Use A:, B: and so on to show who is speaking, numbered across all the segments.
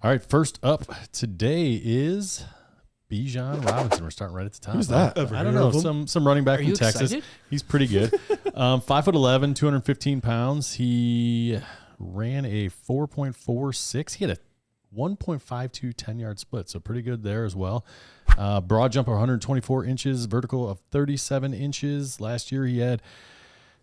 A: All right, first up today is Bijan Robinson. We're starting right at the top.
B: Who's that?
A: I don't know. Some running back from Texas.
C: Excited?
A: He's pretty good. 5'11", 215 pounds. He ran a 4.46. He had a 1.52 10-yard split, so pretty good there as well. Broad jump of 124 inches, vertical of 37 inches. Last year he had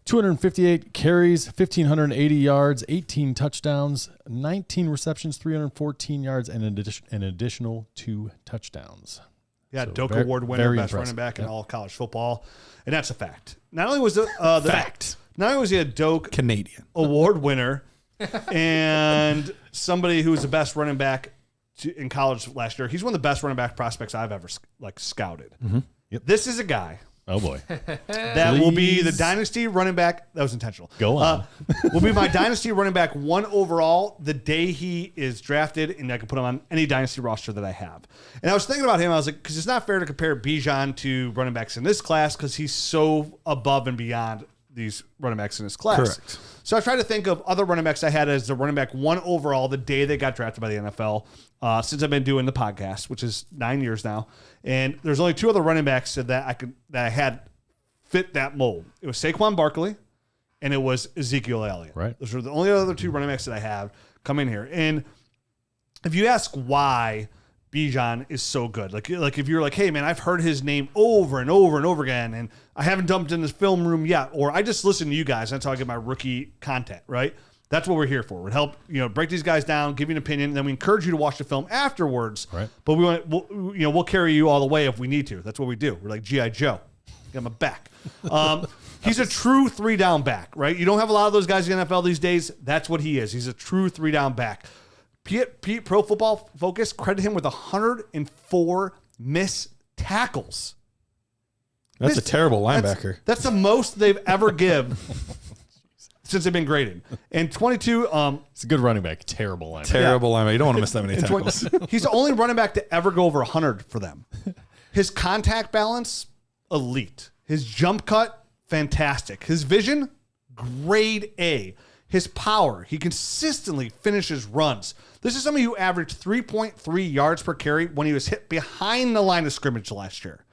A: 258 carries, 1,580 yards, 18 touchdowns, 19 receptions, 314 yards, and an additional 2 touchdowns.
D: Yeah,
A: So
D: Doak
A: very-
D: Award winner,
A: very
D: best
A: impressive.
D: running back in
A: Yep.
D: all college football, and that's a fact. Not only was the
B: Fact.
D: not only was he a Doak
B: Canadian.
D: Award winner and somebody who was the best running back in college last year, he's one of the best running back prospects I've ever scouted.
A: Mm-hmm. Yep.
D: This is a guy
A: Oh, boy.
D: that will be the
A: Please.
D: dynasty running back. That was intentional.
A: Go on.
D: Will be my dynasty running back 1 overall the day he is drafted, and I can put him on any dynasty roster that I have. And I was thinking about him. I was like, because it's not fair to compare Bijan to running backs in this class because he's so above and beyond these running backs in this class.
B: Correct.
D: So I tried to think of other running backs I had as the running back 1 overall the day they got drafted by the NFL since I've been doing the podcast, which is 9 years now. And there's only 2 other running backs that I had fit that mold. It was Saquon Barkley and it was Ezekiel Elliott.
A: Right.
D: Those are the only other 2 running backs that I have come in here. And if you ask why Bijan is so good, like if you're like, hey man, I've heard his name over and over and over again, and I haven't dumped in this film room yet, or I just listen to you guys. That's how I get my rookie content, right? That's what we're here for. We'd help break these guys down, give you an opinion, and then we encourage you to watch the film afterwards.
A: Right.
D: But we'll carry you all the way if we need to. That's what we do. We're like G.I. Joe. Got my back. He's a true 3-down back, right? You don't have a lot of those guys in the NFL these days. That's what he is. He's a true 3-down back. Pete Pro Football Focus credited him with 104 missed tackles.
B: That's a terrible linebacker.
D: That's the most they've ever give since they've been graded. And 22.
A: It's a good running back. Terrible linebacker.
B: Terrible linebacker. You don't want to miss that many tackles.
D: He's the only running back to ever go over 100 for them. His contact balance, elite. His jump cut, fantastic. His vision, grade A. His power, he consistently finishes runs. This is somebody who averaged 3.3 yards per carry when he was hit behind the line of scrimmage last year.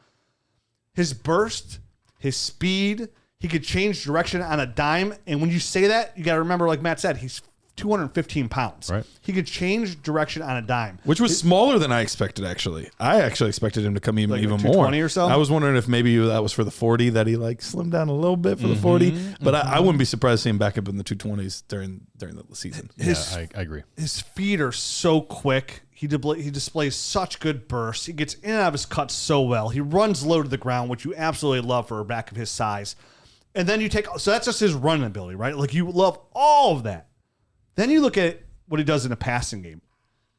D: His burst, his speed, he could change direction on a dime. And when you say that, you got to remember, like Matt said, he's 215 pounds.
A: Right.
D: He could change direction on a dime.
B: Which was smaller than I expected, actually. I actually expected him to come even more.
D: 220 or so?
B: I was wondering if maybe that was for the 40, that he slimmed down a little bit for the 40. But I wouldn't be surprised to see him back up in the 220s during the season.
A: I agree.
D: His feet are so quick. He displays such good bursts. He gets in and out of his cuts so well. He runs low to the ground, which you absolutely love for a back of his size. And then so that's just his running ability, right? Like you love all of that. Then you look at what he does in a passing game.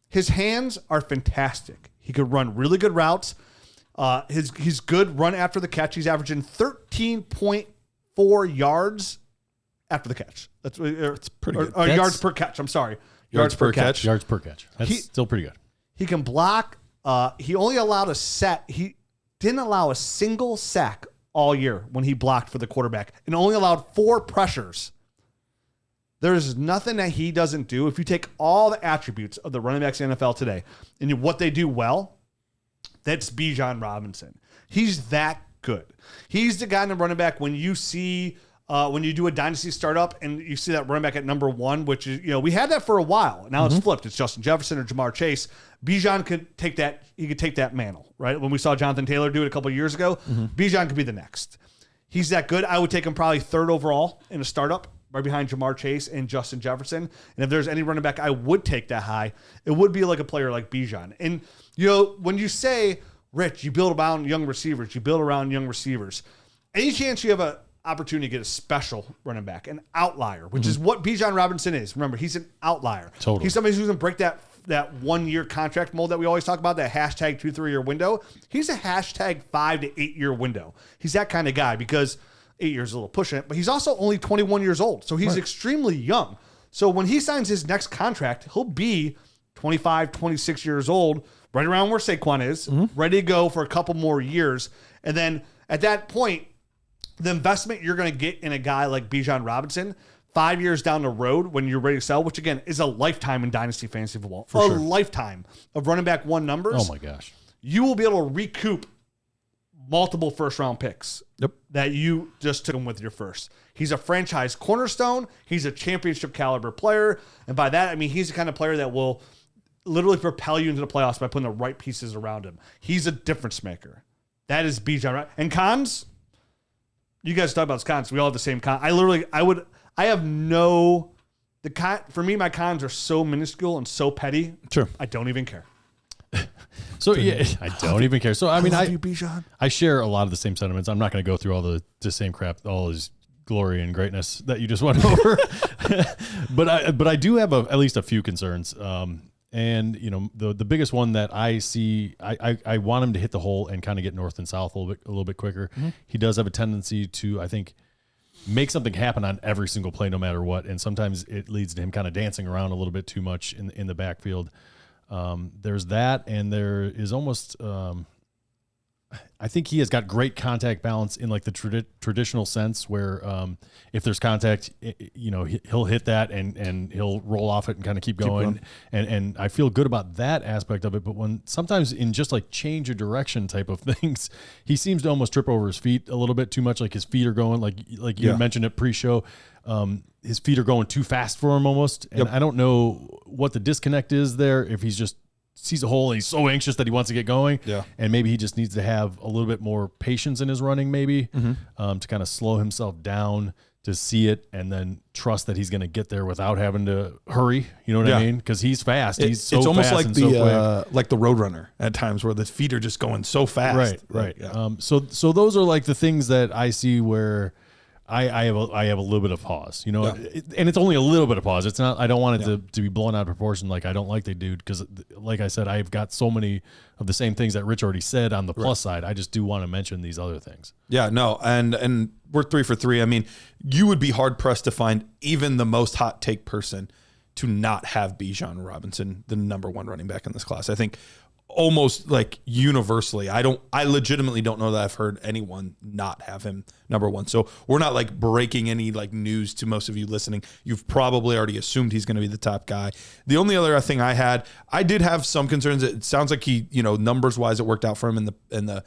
D: His hands are fantastic. He could run really good routes. He's good run after the catch. He's averaging 13.4 yards after the catch. That's
B: pretty good.
D: Yards per catch. I'm sorry.
B: Yards per catch.
A: Yards per catch. That's still pretty good.
D: He can block. He only allowed a set. He didn't allow a single sack all year when he blocked for the quarterback, and only allowed 4 pressures. There's nothing that he doesn't do. If you take all the attributes of the running backs in the NFL today and what they do well, that's Bijan Robinson. He's that good. He's the guy in the running back when you see when you do a dynasty startup and you see that running back at number 1, which is, we had that for a while. Now it's flipped. It's Justin Jefferson or Jamar Chase. Bijan could take that. He could take that mantle, right? When we saw Jonathan Taylor do it a couple of years ago, Bijan could be the next. He's that good. I would take him probably 3rd overall in a startup, right behind Jamar Chase and Justin Jefferson. And if there's any running back I would take that high, it would be like a player like Bijan. And, when you say, Rich, you build around young receivers, any chance you have an opportunity to get a special running back, an outlier, which is what Bijan Robinson is. Remember, he's an outlier.
A: Totally.
D: He's somebody who's going to break that 1-year contract mold that we always talk about, that hashtag 2-3 year window. He's a hashtag 5 to 8 year window. He's that kind of guy because 8 years is a little pushing it, but he's also only 21 years old. So he's extremely young. So when he signs his next contract, he'll be 25, 26 years old, right around where Saquon is, ready to go for a couple more years. And then at that point, the investment you're going to get in a guy like Bijan Robinson 5 years down the road when you're ready to sell, which again is a lifetime in Dynasty fantasy football, a lifetime of running back one numbers.
A: Oh my gosh.
D: You will be able to recoup multiple first round picks that you just took him with your first. He's a franchise cornerstone. He's a championship caliber player. And by that, I mean, he's the kind of player that will literally propel you into the playoffs by putting the right pieces around him. He's a difference maker. That is Bijan, right? And cons, you guys talk about his cons. We all have the same con. I have no, for me, my cons are so minuscule and so petty.
B: Sure.
D: I don't even care.
A: So yeah, I don't even care. So I mean, I share a lot of the same sentiments. I'm not going to go through all the same crap, all his glory and greatness that you just went over. but I do have at least a few concerns. And you know, the biggest one that I see, I want him to hit the hole and kind of get north and south a little bit quicker. Mm-hmm. He does have a tendency to, I think, make something happen on every single play, no matter what. And sometimes it leads to him kind of dancing around a little bit too much in the backfield. There's that, and there is almost, I think he has got great contact balance in like the traditional sense where if there's contact, you know, he'll hit that and he'll roll off it and kind of keep going. And I feel good about that aspect of it. But when sometimes in just like change of direction type of things, he seems to almost trip over his feet a little bit too much. Like his feet are going, like you had mentioned it pre-show. His feet are going too fast for him almost. And I don't know what the disconnect is there. If he's just sees a hole and he's so anxious that he wants to get going. Yeah. And maybe he just needs to have a little bit more patience in his running, maybe to kind of slow himself down to see it and then trust that he's going to get there without having to hurry. You know what I mean? Because he's fast. It's
B: almost
A: fast
B: like
A: and
B: like the Roadrunner at times where the feet are just going so fast.
A: Right. So those are like the things that I see where I have a little bit of pause, you know, and it's only a little bit of pause. It's not, I don't want it to be blown out of proportion. Like I don't like they do, because like I said, I've got so many of the same things that Rich already said on the plus side. I just do want to mention these other things.
B: Yeah, no. And we're 3 for 3. I mean, you would be hard pressed to find even the most hot take person to not have Bijan Robinson, the number 1 running back in this class. I think almost like universally, I legitimately don't know that I've heard anyone not have him number 1. So we're not like breaking any like news to most of you listening. You've probably already assumed he's going to be the top guy. The only other thing I did have some concerns. It sounds like he, you know, numbers wise, it worked out for him in the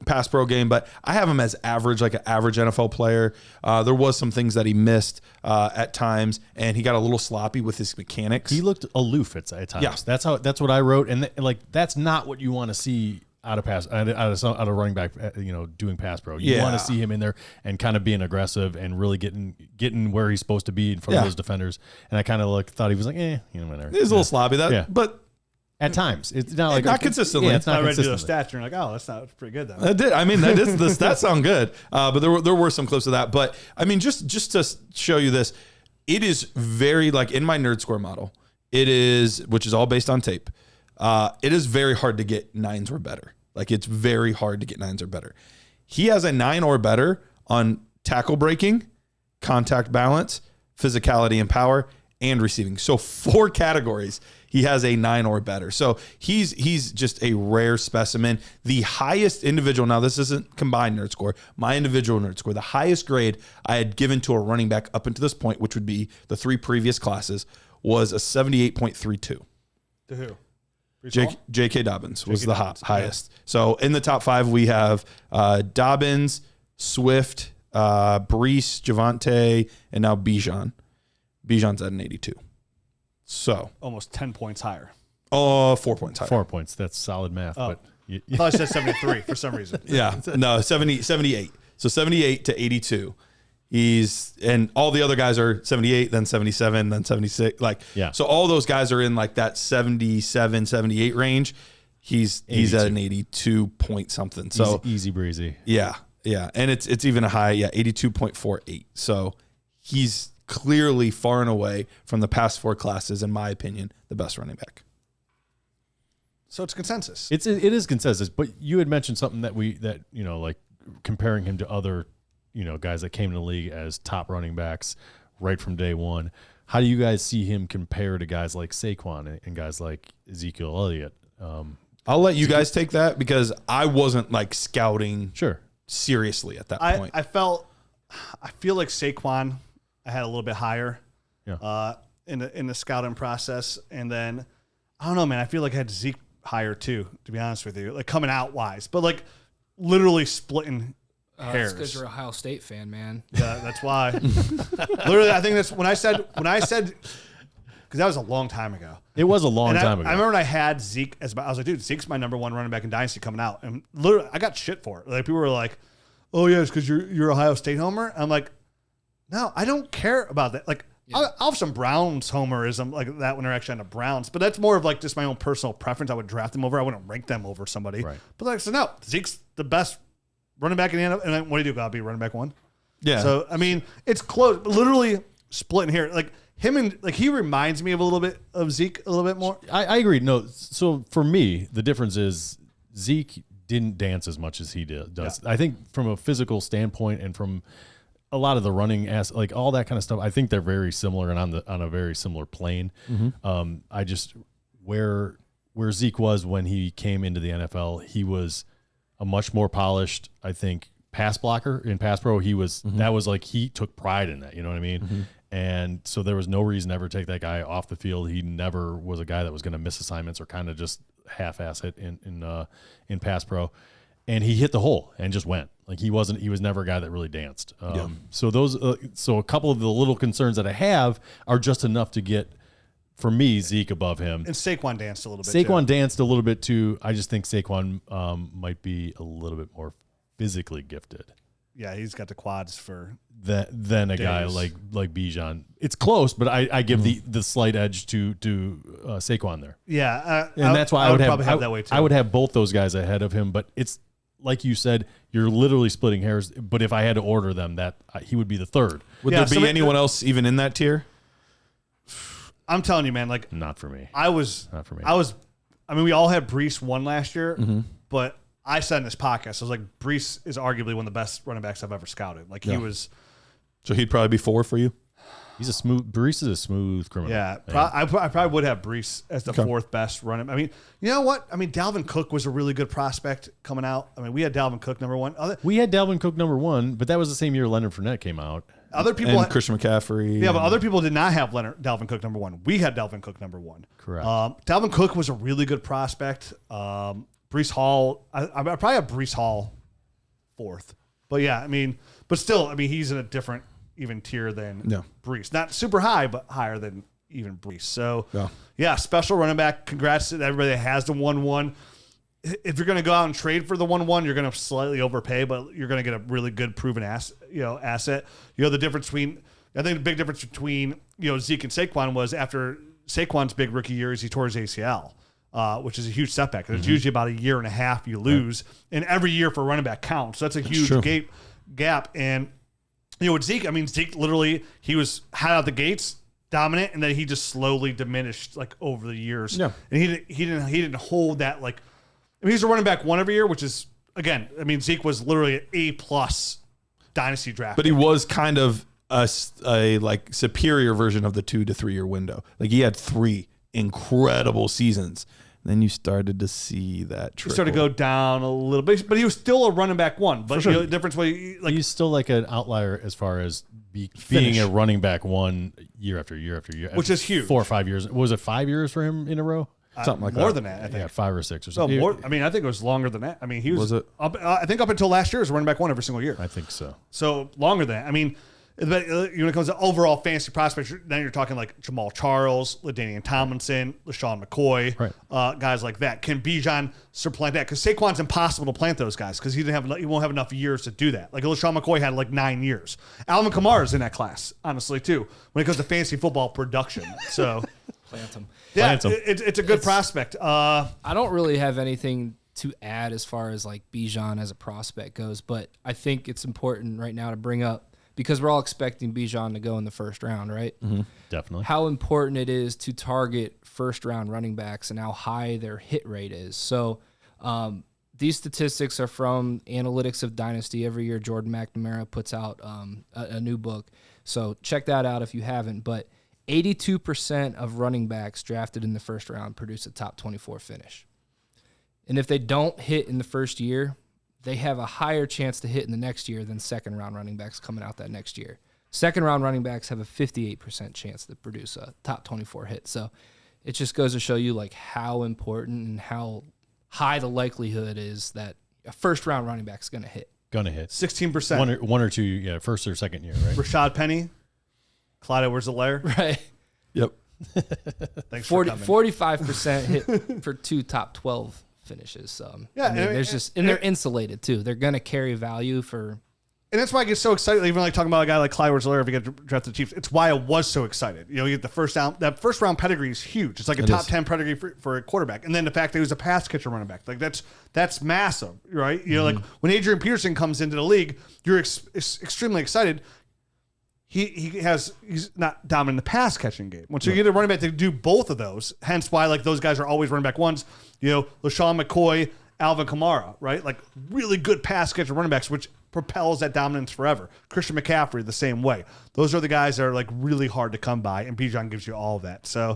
B: pass pro game, but I have him as average, like an average NFL player. There was some things that he missed at times, and he got a little sloppy with his mechanics.
A: He looked aloof at times. Yeah. That's what I wrote, and like that's not what you want to see out of running back, you know, doing pass pro. You want to see him in there and kind of being aggressive and really getting where he's supposed to be in front of those defenders. And I kind of thought he was like, you know, whatever.
B: He's a little sloppy, but.
A: At times, it's not like
B: not consistently.
A: Yeah, it's not
D: I read
A: consistently.
D: the stats, and you're like, oh, that's pretty good though.
B: That did. I mean, that is the stats sound good. But there were some clips of that. But I mean, just to show you this, it is very like in my nerd score model. It is, which is all based on tape. It is very hard to get 9s or better. Like it's very hard to get 9s or better. He has a 9 or better on tackle breaking, contact balance, physicality and power, and receiving. So 4 categories. He has a 9 or better. So he's just a rare specimen. The highest individual, now this isn't combined nerd score, my individual nerd score, the highest grade I had given to a running back up until this point, which would be the 3 previous classes, was a 78.32.
D: To who?
B: J.K. Dobbins was the highest. So in the top 5, we have Dobbins, Swift, Brees, Javonte, and now Bijan. Bijan's at an 82. So
D: almost 10 points higher.
B: 4 points higher.
A: 4 points. That's solid math.
D: Oh.
A: But
D: I thought I said 73 for some reason.
B: Yeah. No, 78. So 78 to 82. And all the other guys are 78, then 77, then 76. So all those guys are in like that 77, 78 range. He's at an 82 point something. So
A: easy breezy.
B: Yeah. Yeah. And it's even a high, 82.48. So he's clearly far and away from the past 4 classes, in my opinion, the best running back.
D: So it's consensus.
A: It is consensus, but you had mentioned something that you know, like comparing him to other, you know, guys that came in the league as top running backs right from day one. How do you guys see him compare to guys like Saquon and guys like Ezekiel Elliott?
B: I'll let you guys take that because I wasn't like scouting
A: seriously
B: at that point.
D: I feel like Saquon I had a little bit higher
A: Yeah.
D: in the scouting process. And then, I don't know, man, I feel like I had Zeke higher too, to be honest with you, like coming out wise. But like literally splitting hairs.
C: That's because you're an Ohio State fan, man.
D: Yeah, that's why. Literally, I think that's when I said, because that was a long time ago.
A: It was a long
D: And
A: time ago.
D: I remember when I had Zeke I was like, dude, Zeke's my number one running back in Dynasty coming out. And literally, I got shit for it. Like, people were like, oh, yeah, it's because you're Ohio State homer. I'm like, no, I don't care about that. Like, I'll have some Browns homerism like that when they're actually on the Browns. But that's more of like just my own personal preference. I would draft them over. I wouldn't rank them over somebody.
A: Right.
D: But like, so no, Zeke's the best running back in the NFL. And then what do you do? I'll be running back one.
B: Yeah.
D: So, I mean, it's close. Literally splitting here. Like, him and like he reminds me of a little bit of Zeke a little bit more.
A: I agree. No, so for me, the difference is Zeke didn't dance as much as he does. Yeah. I think from a physical standpoint and from a lot of the running like all that kind of stuff, I think they're very similar and on a very similar plane. Mm-hmm. I just where Zeke was when he came into the NFL, he was a much more polished, I think, pass blocker in pass pro. He was that was like he took pride in that. You know what I mean? Mm-hmm. And so there was no reason to ever take that guy off the field. He never was a guy that was going to miss assignments or kind of just half-ass it in pass pro. And he hit the hole and just went. Like he was never a guy that really danced. So so a couple of the little concerns that I have are just enough to get, for me, Zeke above him.
D: And Saquon danced a little bit.
A: Saquon danced a little bit too. I just think Saquon might be a little bit more physically gifted.
D: Yeah, he's got the quads for
A: than a guy like Bijan. It's close, but I give the slight edge to Saquon there.
D: Yeah,
A: and that's why I would
D: probably have that way too.
A: I would have both those guys ahead of him, but it's like you said, you're literally splitting hairs. But if I had to order them, that he would be the third.
B: Would there be anyone else even in that tier?
D: I'm telling you, man. Like,
A: not for me.
D: Not for me. I mean, we all had Brees one last year, but I said in this podcast, I was like, Brees is arguably one of the best running backs I've ever scouted. Like he was.
B: So he'd probably be 4 for you.
A: Brees is a smooth criminal.
D: Yeah, I probably would have Brees as the fourth best running. I mean, you know what? I mean, Dalvin Cook was a really good prospect coming out. I mean, we had Dalvin Cook number one.
A: We had Dalvin Cook number one, but that was the same year Leonard Fournette came out.
D: Other people
B: and Christian McCaffrey.
D: Yeah, but other people did not have Dalvin Cook number one. We had Dalvin Cook number one.
A: Correct.
D: Dalvin Cook was a really good prospect. Brees Hall, I probably have Brees Hall fourth. But yeah, I mean, but still, I mean, he's in a different even tier than Brees. Not super high, but higher than even Brees. So yeah, special running back. Congrats to everybody that has the 1-1. If you're going to go out and trade for the 1-1, you're going to slightly overpay, but you're going to get a really good proven asset. The difference between, I think the big difference between Zeke and Saquon was after Saquon's big rookie years, he tore his ACL, which is a huge setback. It's usually about a year and a half you lose, and every year for running back counts. So that's a huge gap. And with Zeke, I mean, Zeke literally he was hot out the gates, dominant, and then he just slowly diminished like over the years. Yeah, and he didn't hold that like. I mean, he's a running back one every year, which is, again, I mean, Zeke was literally an A+ dynasty draft.
B: But he was kind of a like superior version of the 2 to 3 year window. Like he had 3 incredible seasons. Then you started to see that trickle.
D: He started to go down a little bit, but he was still a running back one. But the difference was
A: he's still like an outlier as far as being a running back one year after year after year,
D: which is huge.
A: 4 or 5 years. Was it 5 years for him in a row?
D: Something like more than that, I think.
A: Yeah, 5 or 6 or something.
D: No, I mean, I think it was longer than that. I mean, he was I think up until last year, he was running back one every single year.
A: I think so.
D: So longer than that. I mean, when it comes to overall fantasy prospects, then you're talking like Jamal Charles, LaDainian Tomlinson, LaShawn McCoy, guys like that. Can Bijan supplant that? Because Saquon's impossible to plant those guys because he won't have enough years to do that. Like LaShawn McCoy had like 9 years. Alvin Kamara's in that class, honestly, too, when it comes to fantasy football production. So
C: Plant him.
D: Yeah, it's a good prospect.
C: I don't really have anything to add as far as like Bijan as a prospect goes, but I think it's important right now to bring up, because we're all expecting Bijan to go in the first round, right?
A: Mm-hmm. Definitely.
C: How important it is to target first-round running backs and how high their hit rate is. So these statistics are from Analytics of Dynasty. Every year, Jordan McNamara puts out a new book. So check that out if you haven't. But 82% of running backs drafted in the first round produce a top 24 finish. And if they don't hit in the first year, they have a higher chance to hit in the next year than second-round running backs coming out that next year. Second round running backs have a 58% chance to produce a top 24 hit. So it just goes to show you like how important and how high the likelihood is that a first round running back is going to hit.
A: Gonna hit
D: 16%.
A: one or two, yeah, first or second year, right?
D: Rashad Penny, Clyde Edwards-Helaire.
C: Right.
B: Yep.
D: Thanks for coming.
C: 45% hit for 2 top 12 finishes. So
D: Yeah,
C: I mean,
D: and-
C: there's just, and they're insulated too. They're going to carry value for.
D: And that's why I get so excited, even like talking about a guy like Clyde Edwards-Helaire if he gets drafted to the Chiefs. It's why I was so excited. You know, you get the first round. That first round pedigree is huge. It's like a
B: It
D: top
B: is.
D: 10 pedigree for a quarterback. And then the fact that he was a pass catcher running back, like that's massive, right? You know, like when Adrian Peterson comes into the league, you're extremely excited. He's not dominant in the pass catching game. Once you get a running back to do both of those, hence why like those guys are always running back ones. You know, LaShawn McCoy, Alvin Kamara, right? Like really good pass catcher running backs, which propels that dominance forever. Christian McCaffrey the same way. Those are the guys that are like really hard to come by, and Bijan gives you all of that. So